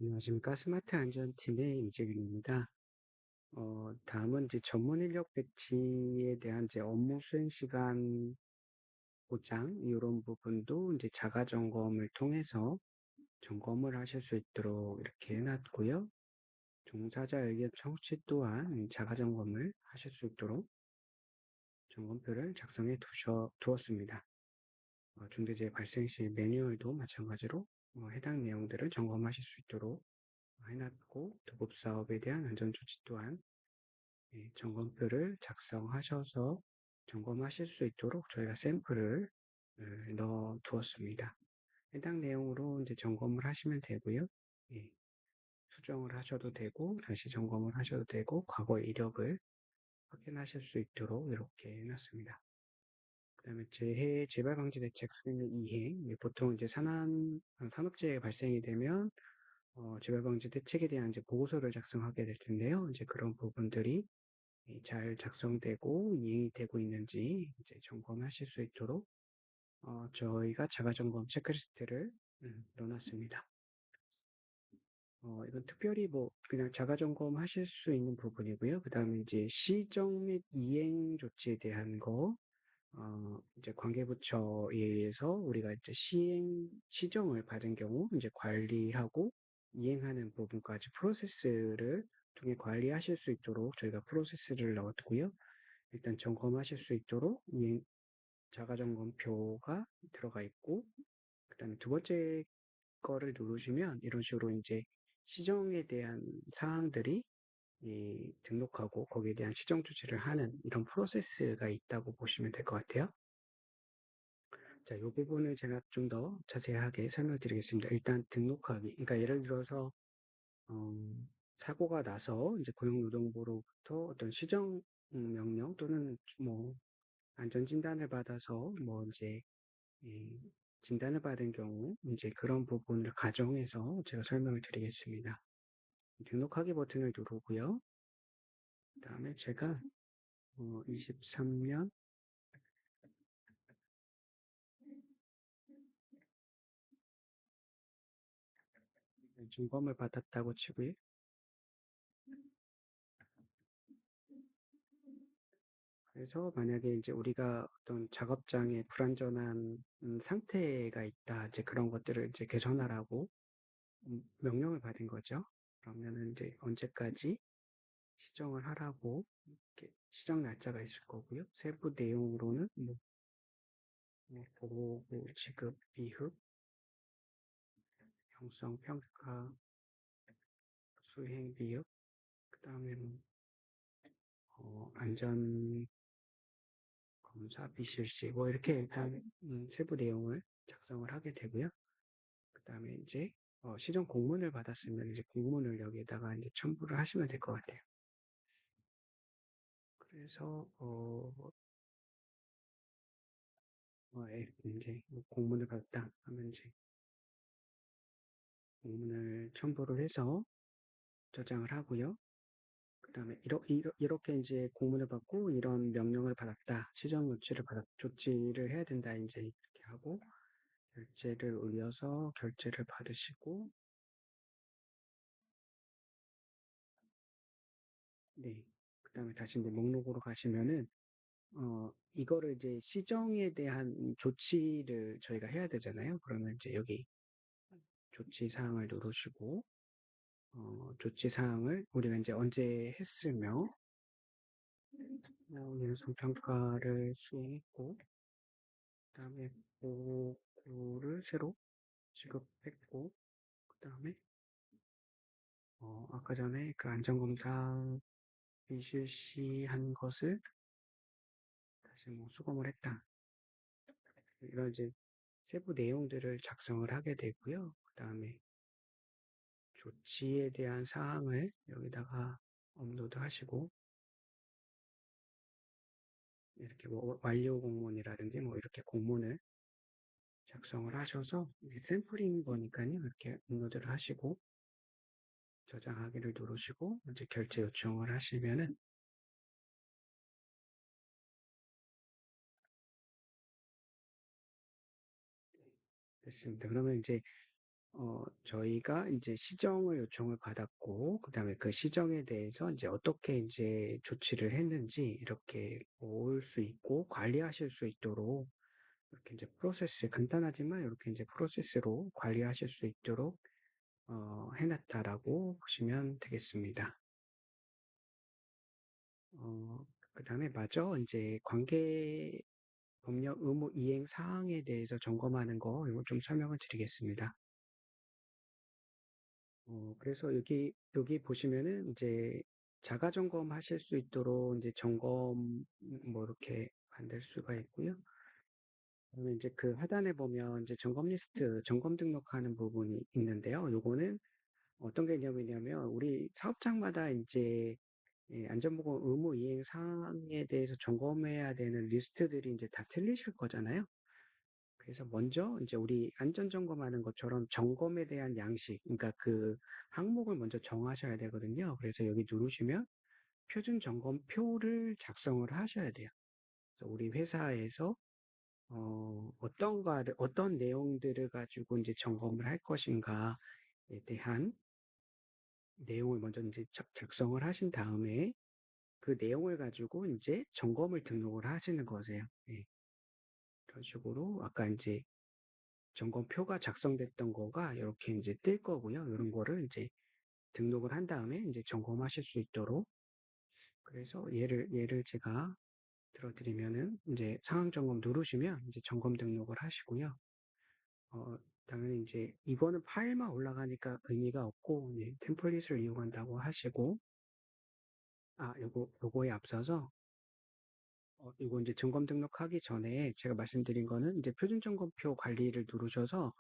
안녕하십니까. 스마트 안전팀의 임재균입니다. 다음은 이제 전문 인력 배치에 대한 이제 업무 수행 시간 보장, 이런 부분도 이제 자가 점검을 통해서 점검을 하실 수 있도록 이렇게 해놨고요. 종사자 의견 청취 또한 자가 점검을 하실 수 있도록 점검표를 작성해 두었습니다. 중대재해 발생 시 매뉴얼도 마찬가지로 해당 내용들을 점검하실 수 있도록 해놨고, 도급사업에 대한 안전조치 또한 점검표를 작성하셔서 점검하실 수 있도록 저희가 샘플을 넣어 두었습니다. 해당 내용으로 이제 점검을 하시면 되고요. 예, 수정을 하셔도 되고, 다시 점검을 하셔도 되고, 과거 이력을 확인하실 수 있도록 이렇게 해놨습니다. 그 다음에 재해 재발 방지 대책 수행 이행, 보통 이제 산업재해 발생이 되면 재발 방지 대책에 대한 이제 보고서를 작성하게 될 텐데요. 이제 그런 부분들이 잘 작성되고 이행이 되고 있는지 이제 점검하실 수 있도록 저희가 자가점검 체크리스트를 넣어놨습니다. 이건 특별히 뭐 그냥 자가점검 하실 수 있는 부분이고요. 그 다음에 이제 시정 및 이행 조치에 대한 거, 이제 관계부처에 의해서 우리가 이제 시정을 받은 경우 이제 관리하고 이행하는 부분까지 프로세스를 통해 관리하실 수 있도록 저희가 프로세스를 넣었고요. 일단 점검하실 수 있도록 자가점검표가 들어가 있고, 그 다음에 두 번째 거를 누르시면 이런 식으로 이제 시정에 대한 사항들이 등록하고 거기에 대한 시정 조치를 하는 이런 프로세스가 있다고 보시면 될 것 같아요. 자, 이 부분을 제가 좀 더 자세하게 설명드리겠습니다. 일단 등록하기. 그러니까 예를 들어서 사고가 나서 이제 고용노동부로부터 어떤 시정 명령 또는 뭐 안전 진단을 받아서 뭐 이제 진단을 받은 경우 이제 그런 부분을 가정해서 제가 설명을 드리겠습니다. 등록하기 버튼을 누르고요. 그다음에 제가 23년 준검을 받았다고 치고요. 그래서 만약에 이제 우리가 어떤 작업장에 불안전한 상태가 있다, 이제 그런 것들을 이제 개선하라고 명령을 받은 거죠. 그러면은 이제 언제까지 시정을 하라고 이렇게 시정 날짜가 있을 거고요. 세부 내용으로는 보고 지급 비흡, 형성 평가, 수행 비흡, 그 다음에 안전 검사 비실시 뭐 이렇게 일단 세부 내용을 작성을 하게 되고요. 그 다음에 이제 시정 공문을 받았으면 이제 공문을 여기에다가 이제 첨부를 하시면 될 것 같아요. 그래서 이제 공문을 받았다 하면 이제 공문을 첨부를 해서 저장을 하고요. 그 다음에 이렇게 이제 공문을 받고 이런 명령을 받았다, 시정 조치를 해야 된다, 이제 이렇게 하고 결제를 올려서 결제를 받으시고, 네. 그 다음에 다시 이제 목록으로 가시면은 이거를 이제 시정에 대한 조치를 저희가 해야 되잖아요. 그러면 이제 여기 조치 사항을 누르시고, 조치 사항을 우리가 이제 언제 했으며, 연속 평가를 수행했고, 그다음에 보고를 새로 지급했고, 그다음에 아까 전에 그 안전검사 비실시한 것을 다시 뭐 수검을 했다. 이런 이제 세부 내용들을 작성을 하게 되고요. 그다음에 조치에 대한 사항을 여기다가 업로드 하시고, 이렇게 뭐 완료 공문이라든지 뭐 이렇게 공문을 작성을 하셔서 샘플인 거니까요. 이렇게 업로드를 하시고 저장하기를 누르시고 이제 결제 요청을 하시면은 됐습니다. 그러면 이제 저희가 이제 시정을 요청을 받았고, 그다음에 그 시정에 대해서 이제 어떻게 이제 조치를 했는지 이렇게 볼 수 있고 관리하실 수 있도록 이렇게 이제 프로세스, 간단하지만 이렇게 이제 프로세스로 관리하실 수 있도록 해놨다라고 보시면 되겠습니다. 그다음에 마저 이제 관계 법령 의무 이행 사항에 대해서 점검하는 거 이거 좀 설명을 드리겠습니다. 그래서 여기 보시면은 이제 자가 점검하실 수 있도록 이제 점검 뭐 이렇게 만들 수가 있고요. 그러면 이제 그 하단에 보면 이제 점검 리스트, 점검 등록하는 부분이 있는데요. 요거는 어떤 개념이냐면 우리 사업장마다 이제 안전보건 의무 이행 사항에 대해서 점검해야 되는 리스트들이 이제 다 틀리실 거잖아요. 그래서 먼저 이제 우리 안전 점검하는 것처럼 점검에 대한 양식, 그러니까 그 항목을 먼저 정하셔야 되거든요. 그래서 여기 누르시면 표준 점검표를 작성을 하셔야 돼요. 그래서 우리 회사에서 어떤 내용들을 가지고 이제 점검을 할 것인가에 대한 내용을 먼저 이제 작성을 하신 다음에 그 내용을 가지고 이제 점검을 등록을 하시는 거세요. 예, 그런 식으로 아까 이제 점검표가 작성됐던 거가 이렇게 이제 뜰 거고요. 이런 거를 이제 등록을 한 다음에 이제 점검하실 수 있도록. 그래서 예를 제가 들어드리면은 이제 상황 점검 누르시면 이제 점검 등록을 하시고요. 당연히 이제 이거는 파일만 올라가니까 의미가 없고 이제 템플릿을 이용한다고 하시고, 요거에 앞서서 이거 이제 점검 등록하기 전에 제가 말씀드린 거는 이제 표준 점검표 관리를 누르셔서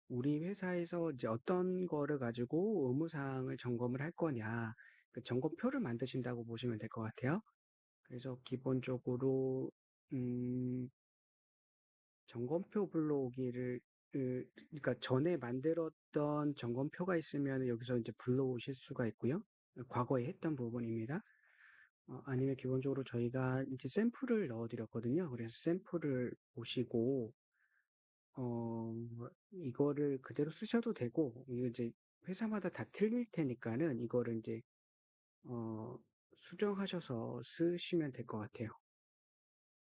우리 회사에서 이제 어떤 거를 가지고 의무사항을 점검을 할 거냐, 그 점검표를 만드신다고 보시면 될 것 같아요. 그래서 기본적으로, 점검표 불러오기를, 그러니까 전에 만들었던 점검표가 있으면 여기서 이제 불러오실 수가 있고요. 과거에 했던 부분입니다. 아니면 기본적으로 저희가 이제 샘플을 넣어드렸거든요. 그래서 샘플을 보시고, 어, 이거를 그대로 쓰셔도 되고, 이거 이제 회사마다 다 틀릴 테니까는 이거를 이제, 어, 수정하셔서 쓰시면 될 것 같아요.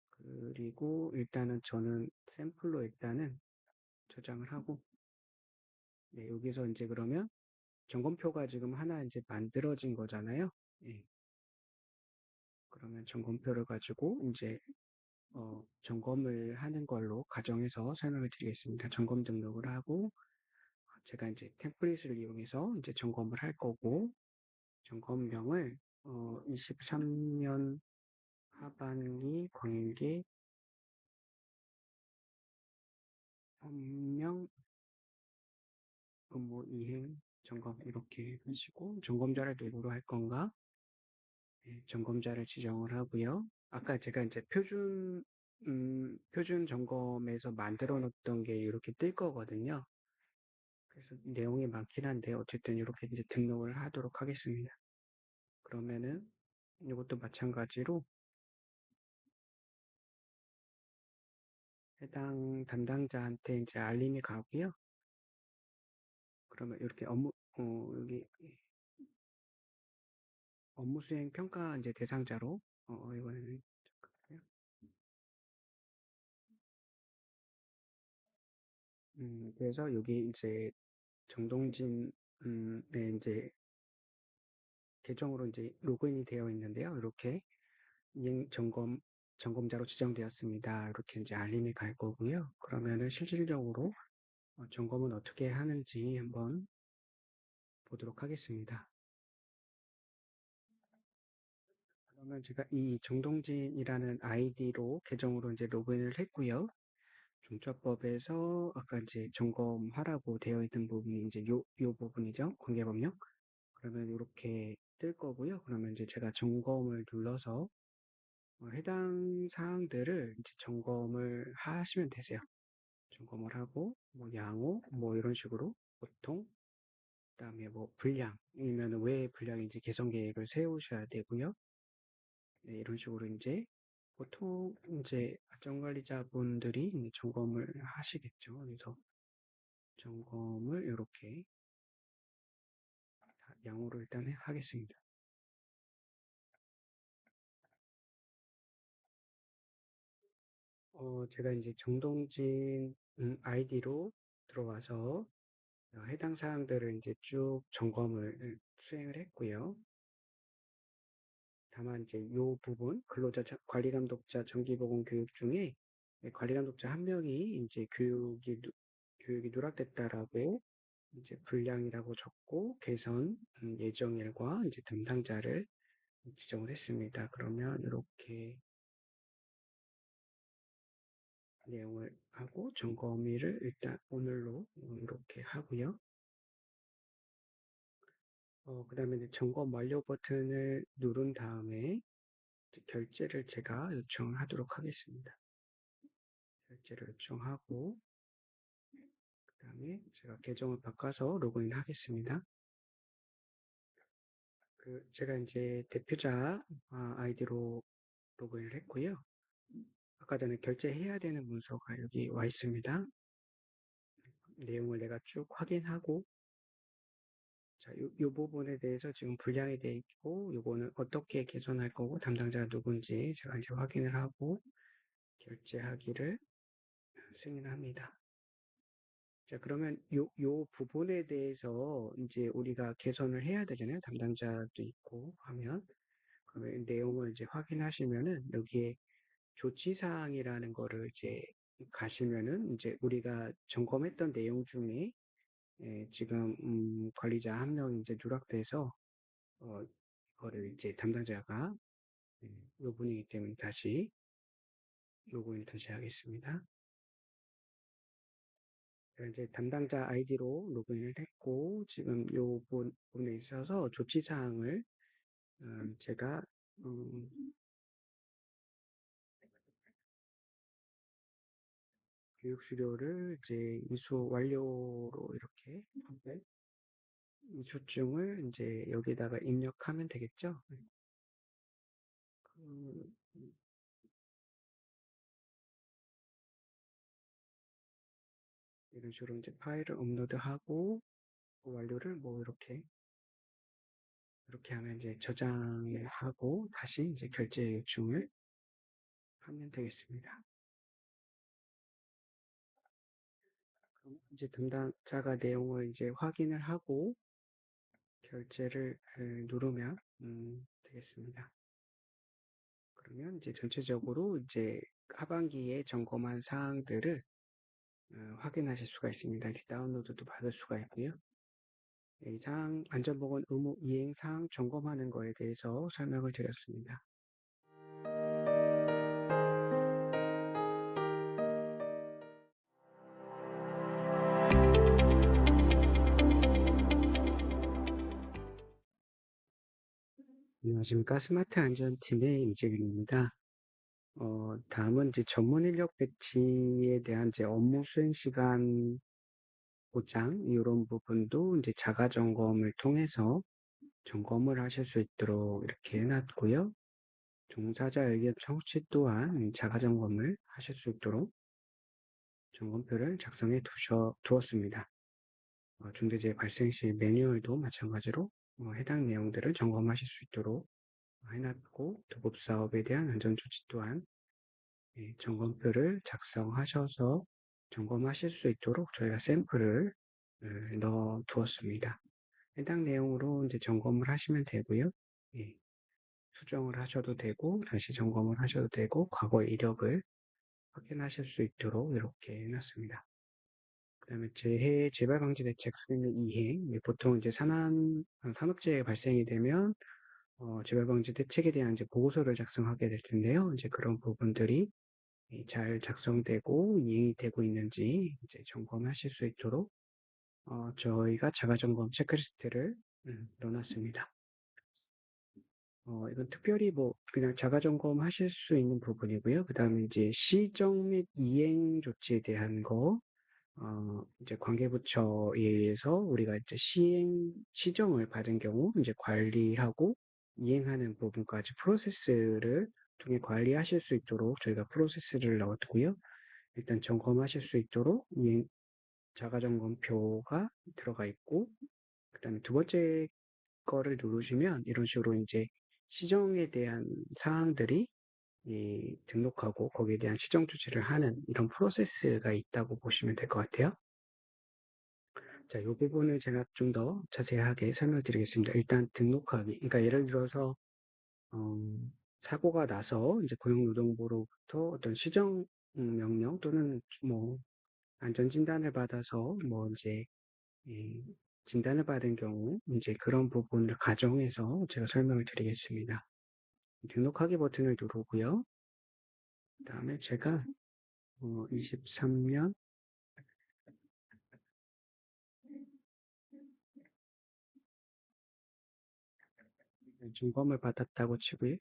그리고 일단은 저는 샘플로 일단은 저장을 하고, 네, 여기서 이제 그러면 점검표가 지금 하나 이제 만들어진 거잖아요. 예, 그러면 점검표를 가지고 이제, 점검을 하는 걸로 가정해서 설명을 드리겠습니다. 점검 등록을 하고, 제가 이제 템플릿을 이용해서 이제 점검을 할 거고, 점검명을 23년 하반기 관계 현명 업무 이행 점검 이렇게 하시고 점검자를 누구로 할 건가? 네, 점검자를 지정을 하고요. 아까 제가 이제 표준 점검에서 만들어 놓던 게 이렇게 뜰 거거든요. 그래서 내용이 많긴 한데 어쨌든 이렇게 이제 등록을 하도록 하겠습니다. 그러면은 이것도 마찬가지로 해당 담당자한테 이제 알림이 가고요. 그러면 이렇게 여기 업무 수행 평가 이제 대상자로, 이거는, 잠깐만요. 그래서 여기 이제 정동진, 네, 이제 계정으로 이제 로그인이 되어 있는데요. 이렇게 점검자로 지정되었습니다. 이렇게 이제 알림이 갈 거고요. 그러면은 실질적으로 점검은 어떻게 하는지 한번 보도록 하겠습니다. 그러면 제가 이 정동진이라는 아이디로 계정으로 이제 로그인을 했고요. 종처법에서 아까 이제 점검하라고 되어 있는 부분이 이제 요 부분이죠. 관계법령. 그러면 이렇게 뜰 거고요. 그러면 이제 제가 점검을 눌러서 해당 사항들을 이제 점검을 하시면 되세요. 점검을 하고 뭐 양호 뭐 이런 식으로 보통 그다음에 뭐 분량이면 왜 분량인지 개선 계획을 세우셔야 되고요. 네, 이런 식으로 이제 보통 이제 안전관리자분들이 이제 점검을 하시겠죠. 그래서 점검을 이렇게 양으로 일단 하겠습니다. 제가 이제 정동진 아이디로 들어와서 해당 사항들을 이제 쭉 점검을 수행을 했고요. 다만 이제 요 부분 근로자 관리 감독자 정기보건 교육 중에 관리 감독자 한 명이 이제 교육이 누락됐다라고 이제 불량이라고 적고 개선 예정일과 이제 담당자를 지정을 했습니다. 그러면 이렇게 내용을 하고 점검일을 일단 오늘로 이렇게 하고요. 그 다음에 이제 점검 완료 버튼을 누른 다음에 결제를 제가 요청하도록 하겠습니다. 결제를 요청하고 그 다음에 제가 계정을 바꿔서 로그인 하겠습니다. 제가 이제 대표자 아이디로 로그인을 했고요. 아까 전에 결제해야 되는 문서가 여기 와 있습니다. 내용을 내가 쭉 확인하고 자, 요 부분에 대해서 지금 불량이 돼 있고 요거는 어떻게 개선할 거고 담당자가 누군지 제가 이제 확인을 하고 결제하기를 승인합니다. 자, 그러면 요 부분에 대해서 이제 우리가 개선을 해야 되잖아요. 담당자도 있고 하면. 그러면 내용을 이제 확인하시면은 여기에 조치사항이라는 거를 이제 가시면은 이제 우리가 점검했던 내용 중에 지금 관리자 한 명이 이제 누락돼서 이거를 이제 담당자가 요 분이기 때문에 다시 로그인 다시 하겠습니다. 이제 담당자 아이디로 로그인을 했고 지금 요 부분에 있어서 조치사항을 제가 교육 수료를 이제 이수 완료로 이렇게 이수증을 이제 여기다가 입력하면 되겠죠. 그, 이런 식으로 이제 파일을 업로드하고 그 완료를 뭐 이렇게 하면 이제 저장을 하고 다시 이제 결제 요청을 하면 되겠습니다. 그럼 이제 담당자가 내용을 이제 확인을 하고 결제를 누르면 되겠습니다. 그러면 이제 전체적으로 이제 하반기에 점검한 사항들을 확인하실 수가 있습니다. 이제 다운로드도 받을 수가 있고요. 이상 안전보건 의무 이행 사항 점검하는 거에 대해서 설명을 드렸습니다. 안녕하십니까. 스마트 안전팀의 임재균입니다. 다음은 이제 전문 인력 배치에 대한 이제 업무 수행 시간 보장, 이런 부분도 이제 자가 점검을 통해서 점검을 하실 수 있도록 이렇게 해놨고요. 종사자 의견 청취 또한 자가 점검을 하실 수 있도록 점검표를 작성해 두었습니다. 중대재해 발생 시 매뉴얼도 마찬가지로 해당 내용들을 점검하실 수 있도록 해놨고 도급사업에 대한 안전조치 또한 점검표를 작성하셔서 점검하실 수 있도록 저희가 샘플을 넣어 두었습니다. 해당 내용으로 이제 점검을 하시면 되고요. 예, 수정을 하셔도 되고 다시 점검을 하셔도 되고 과거 이력을 확인하실 수 있도록 이렇게 해놨습니다. 그 다음에 재해 재발방지 대책 수립 이행 보통 이제 산업재해 발생이 되면 재발방지 대책에 대한 이제 보고서를 작성하게 될 텐데요. 이제 그런 부분들이 잘 작성되고 이행이 되고 있는지 이제 점검하실 수 있도록 저희가 자가점검 체크리스트를 넣어놨습니다. 이건 특별히 뭐 그냥 자가점검 하실 수 있는 부분이고요. 그 다음에 이제 시정 및 이행 조치에 대한 거, 이제 관계부처에 의해서 우리가 이제 시정을 받은 경우 이제 관리하고 이행하는 부분까지 프로세스를 통해 관리하실 수 있도록 저희가 프로세스를 넣었고요. 일단 점검하실 수 있도록 자가점검표가 들어가 있고, 그 다음에 두 번째 거를 누르시면 이런 식으로 이제 시정에 대한 사항들이 등록하고 거기에 대한 시정 조치를 하는 이런 프로세스가 있다고 보시면 될 것 같아요. 자, 이 부분을 제가 좀 더 자세하게 설명드리겠습니다. 일단 등록하기. 그러니까 예를 들어서 어, 사고가 나서 이제 고용노동부로부터 어떤 시정 명령 또는 뭐 안전진단을 받아서 뭐 이제 이 진단을 받은 경우 이제 그런 부분을 가정해서 제가 설명을 드리겠습니다. 등록하기 버튼을 누르고요. 그다음에 제가 23년 점검을 받았다고 치고요.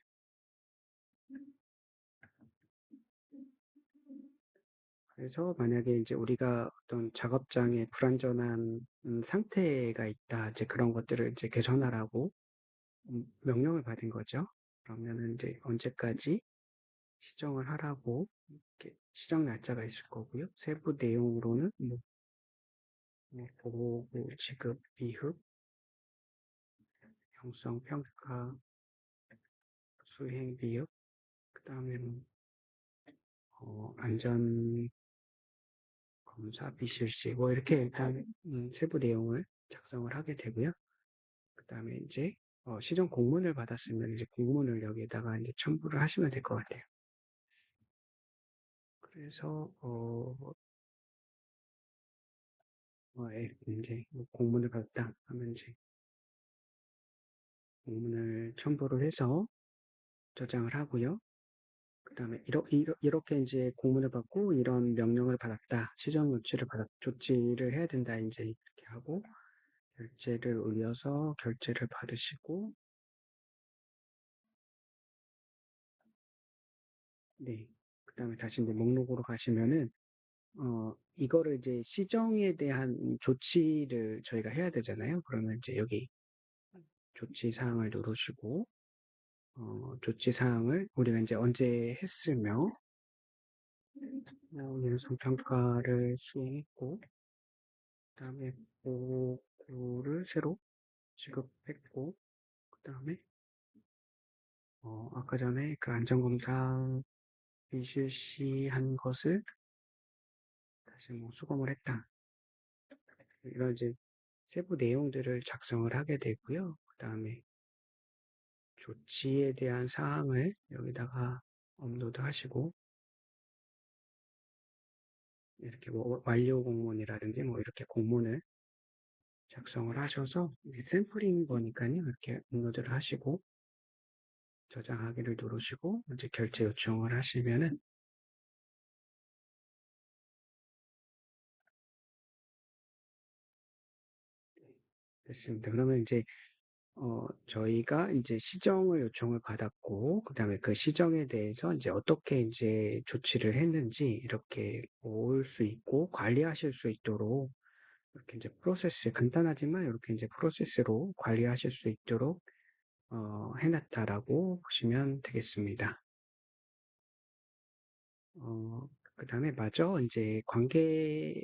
그래서 만약에 이제 우리가 어떤 작업장에 불완전한 상태가 있다, 이제 그런 것들을 이제 개선하라고 명령을 받은 거죠. 그러면은 이제 언제까지 시정을 하라고 이렇게 시정 날짜가 있을 거고요. 세부 내용으로는 뭐 보고 지급 비흡, 형성 평가, 수행 비흡, 그다음에는 안전 검사 비실시 뭐 이렇게 일단 세부 내용을 작성을 하게 되고요. 그다음에 이제 시정 공문을 받았으면 이제 공문을 여기에다가 이제 첨부를 하시면 될 것 같아요. 그래서 이제 공문을 받았다 하면 이제 공문을 첨부를 해서 저장을 하고요. 그다음에 이렇게 이제 공문을 받고 이런 명령을 받았다, 시정 조치를 해야 된다 이제 이렇게 하고 결제를 올려서 결제를 받으시고, 네. 그다음에 다시 이제 목록으로 가시면은 이거를 이제 시정에 대한 조치를 저희가 해야 되잖아요. 그러면 이제 여기 조치 사항을 누르시고, 조치 사항을 우리가 이제 언제 했으며, 연속 평가를 수행했고, 그다음에 보고를 새로 지급했고, 그다음에 아까 전에 그 안전검사 비실시한 것을 다시 뭐 수검을 했다. 이런 이제 세부 내용들을 작성을 하게 되고요. 그다음에 조치에 대한 사항을 여기다가 업로드 하시고, 이렇게 뭐 완료 공문이라든지 뭐 이렇게 공문을 작성을 하셔서 이게 샘플인 거니까요. 이렇게 업로드를 하시고 저장하기를 누르시고 이제 결제 요청을 하시면은 됐습니다. 그러면 이제 저희가 이제 시정을 요청을 받았고, 그 다음에 그 시정에 대해서 이제 어떻게 이제 조치를 했는지 이렇게 볼 수 있고 관리하실 수 있도록 이렇게 이제 프로세스, 간단하지만 이렇게 이제 프로세스로 관리하실 수 있도록 해놨다라고 보시면 되겠습니다. 그 다음에 마저 이제 관계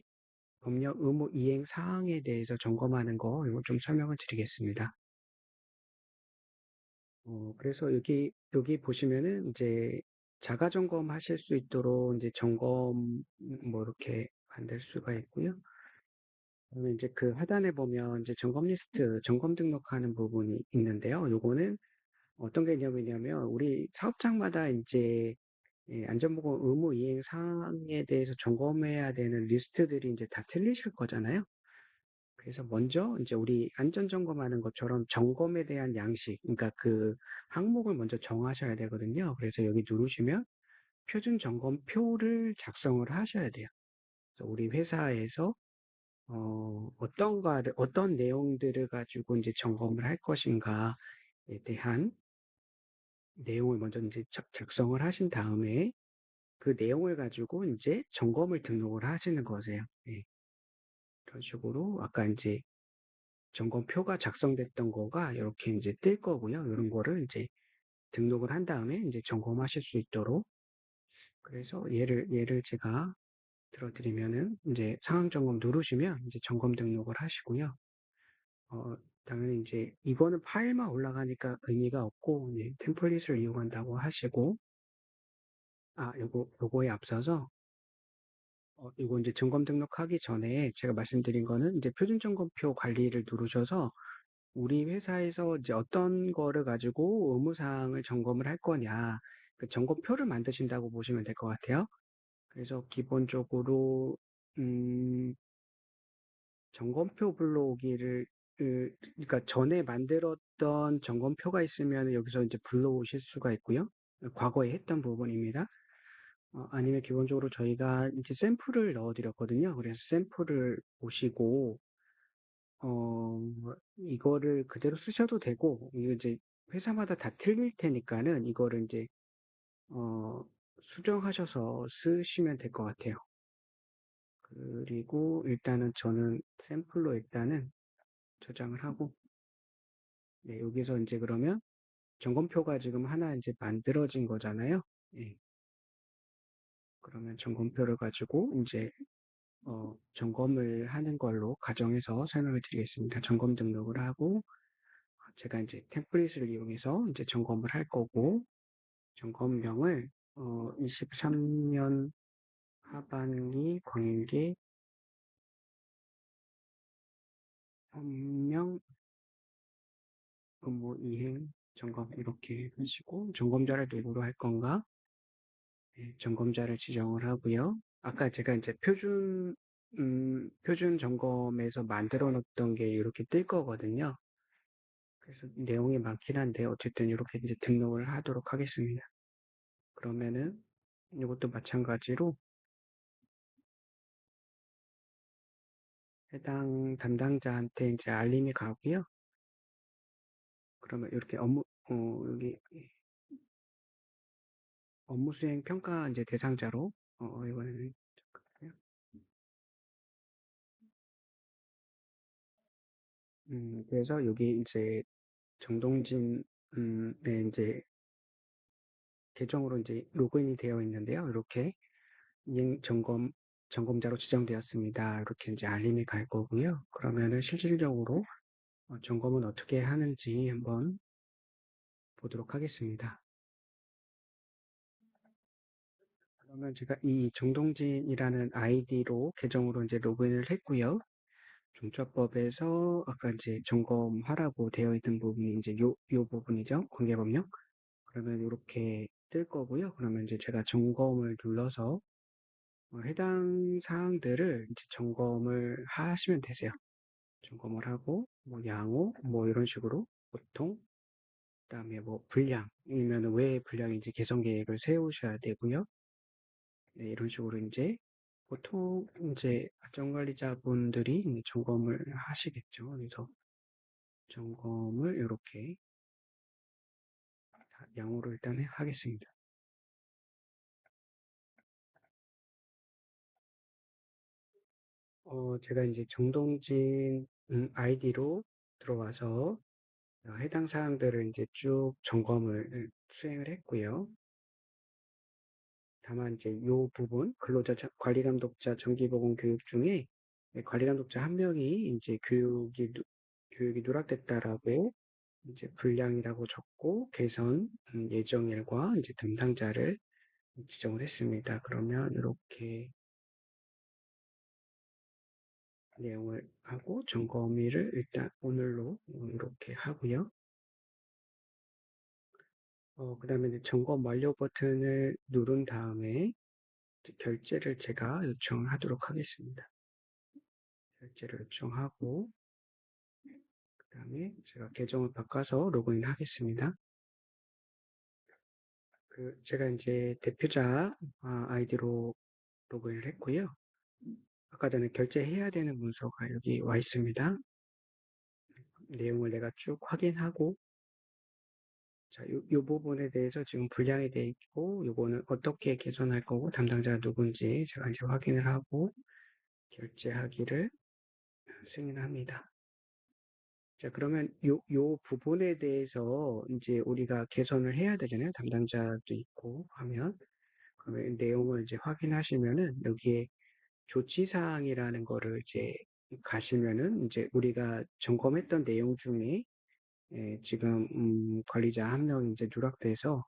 법령 의무 이행 사항에 대해서 점검하는 거 이거 좀 설명을 드리겠습니다. 그래서 여기 보시면은 이제 자가 점검하실 수 있도록 이제 점검 뭐 이렇게 만들 수가 있고요. 그러면 이제 그 하단에 보면 이제 점검 리스트, 점검 등록하는 부분이 있는데요. 요거는 어떤 개념이냐면 우리 사업장마다 이제 안전보건 의무 이행 사항에 대해서 점검해야 되는 리스트들이 이제 다 틀리실 거잖아요. 그래서 먼저 이제 우리 안전 점검하는 것처럼 점검에 대한 양식, 그러니까 그 항목을 먼저 정하셔야 되거든요. 그래서 여기 누르시면 표준 점검표를 작성을 하셔야 돼요. 그래서 우리 회사에서 어떤 내용들을 가지고 이제 점검을 할 것인가에 대한 내용을 먼저 이제 작성을 하신 다음에 그 내용을 가지고 이제 점검을 등록을 하시는 거세요. 예, 그런 식으로 아까 이제 점검표가 작성됐던 거가 이렇게 이제 뜰 거고요. 이런 거를 이제 등록을 한 다음에 이제 점검하실 수 있도록. 그래서 얘를 제가 들어드리면은 이제 상황 점검 누르시면 이제 점검 등록을 하시고요. 당연히 이제 이거는 파일만 올라가니까 의미가 없고 이제 템플릿을 이용한다고 하시고 요거에 앞서서 이거 이제 점검 등록하기 전에 제가 말씀드린 거는 이제 표준 점검표 관리를 누르셔서 우리 회사에서 이제 어떤 거를 가지고 의무사항을 점검을 할 거냐, 그 점검표를 만드신다고 보시면 될 것 같아요. 그래서 기본적으로, 음, 점검표 불러오기를, 그러니까 전에 만들었던 점검표가 있으면 여기서 이제 불러오실 수가 있고요. 과거에 했던 부분입니다. 아니면 기본적으로 저희가 이제 샘플을 넣어드렸거든요. 그래서 샘플을 보시고, 어, 이거를 그대로 쓰셔도 되고, 이거 이제 회사마다 다 틀릴 테니까는 이거를 이제, 어, 수정하셔서 쓰시면 될 것 같아요. 그리고 일단은 저는 샘플로 일단은 저장을 하고, 네, 여기서 이제 그러면 점검표가 지금 하나 이제 만들어진 거잖아요. 예, 그러면 점검표를 가지고 이제, 점검을 하는 걸로 가정해서 설명을 드리겠습니다. 점검 등록을 하고, 제가 이제 템플릿을 이용해서 이제 점검을 할 거고, 점검명을 23년 하반기 관계 현명 업무 이행 점검 이렇게 하시고 점검자를 누구로 할 건가? 네, 점검자를 지정을 하고요. 아까 제가 이제 표준 점검에서 만들어 놓던 게 이렇게 뜰 거거든요. 그래서 내용이 많긴 한데 어쨌든 이렇게 이제 등록을 하도록 하겠습니다. 그러면은 이것도 마찬가지로 해당 담당자한테 이제 알림이 가고요. 그러면 이렇게 여기 업무 수행 평가 이제 대상자로, 이번에는, 잠깐만요. 그래서 여기 이제 정동진, 네, 이제 계정으로 이제 로그인이 되어 있는데요. 이렇게 이행 점검자로 지정되었습니다. 이렇게 이제 알림이 갈 거고요. 그러면은 실질적으로 점검은 어떻게 하는지 한번 보도록 하겠습니다. 그러면 제가 이 정동진이라는 아이디로 계정으로 이제 로그인을 했고요. 종처법에서 아까 이제 점검하라고 되어 있는 부분이 이제 요 부분이죠. 관계법령. 그러면 이렇게 뜰 거고요. 그러면 이제 제가 점검을 눌러서 해당 사항들을 이제 점검을 하시면 되세요. 점검을 하고 뭐 양호 뭐 이런 식으로 보통 그다음에 뭐 분량이면 왜 분량인지 개선 계획을 세우셔야 되고요. 네, 이런 식으로 이제 보통 이제 안전관리자분들이 이제 점검을 하시겠죠. 그래서 점검을 이렇게 양호로 일단 하겠습니다. 제가 이제 정동진 아이디로 들어와서 해당 사항들을 이제 쭉 점검을 수행을 했고요. 다만 이제 요 부분 근로자 관리감독자 정기보건 교육 중에 관리감독자 한 명이 이제 교육이 누락됐다라고 이제 불량이라고 적고 개선 예정일과 이제 담당자를 지정을 했습니다. 그러면 이렇게 내용을 하고 점검일을 일단 오늘로 이렇게 하고요. 그다음에 이제 점검 완료 버튼을 누른 다음에 결제를 제가 요청을 하도록 하겠습니다. 결제를 요청하고 그다음에 제가 계정을 바꿔서 로그인 하겠습니다. 제가 이제 대표자 아이디로 로그인을 했고요. 아까 전에 결제해야 되는 문서가 여기 와 있습니다. 내용을 내가 쭉 확인하고 자, 요 부분에 대해서 지금 분량이 돼 있고 요거는 어떻게 개선할 거고 담당자가 누군지 제가 이제 확인을 하고 결제하기를 승인합니다. 자, 그러면 요 부분에 대해서 이제 우리가 개선을 해야 되잖아요. 담당자도 있고 하면. 그러면 내용을 이제 확인하시면은 여기에 조치사항이라는 거를 이제 가시면은 이제 우리가 점검했던 내용 중에 지금 관리자 한 명 이제 누락돼서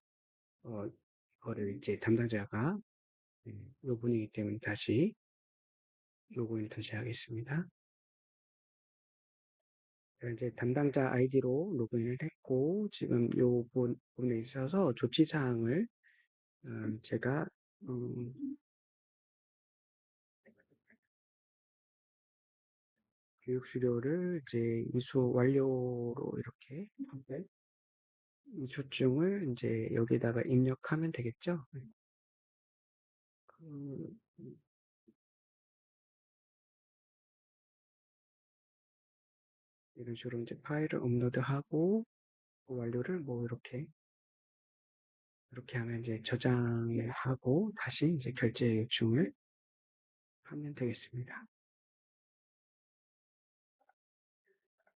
이거를 이제 담당자가 요분이기 때문에 다시 로그인 다시 하겠습니다. 이제 담당자 아이디로 로그인을 했고 지금 요 부분에 있어서 조치사항을 제가 교육 수료를 이제 이수 완료로 이렇게 이수증을 이제 여기다가 입력하면 되겠죠. 그, 이런 식으로 이제 파일을 업로드하고 완료를 뭐 이렇게 하면 이제 저장을 하고 다시 이제 결제 요청을 하면 되겠습니다.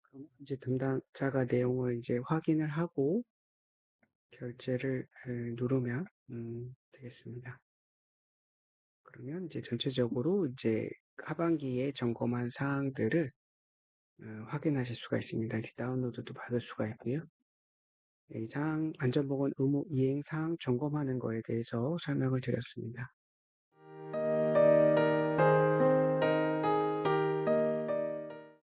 그럼 이제 담당자가 내용을 이제 확인을 하고 결제를 누르면 되겠습니다. 그러면 이제 전체적으로 이제 하반기에 점검한 사항들을 확인하실 수가 있습니다. 이제 다운로드도 받을 수가 있고요. 이상 안전보건 의무 이행 사항 점검하는 거에 대해서 설명을 드렸습니다.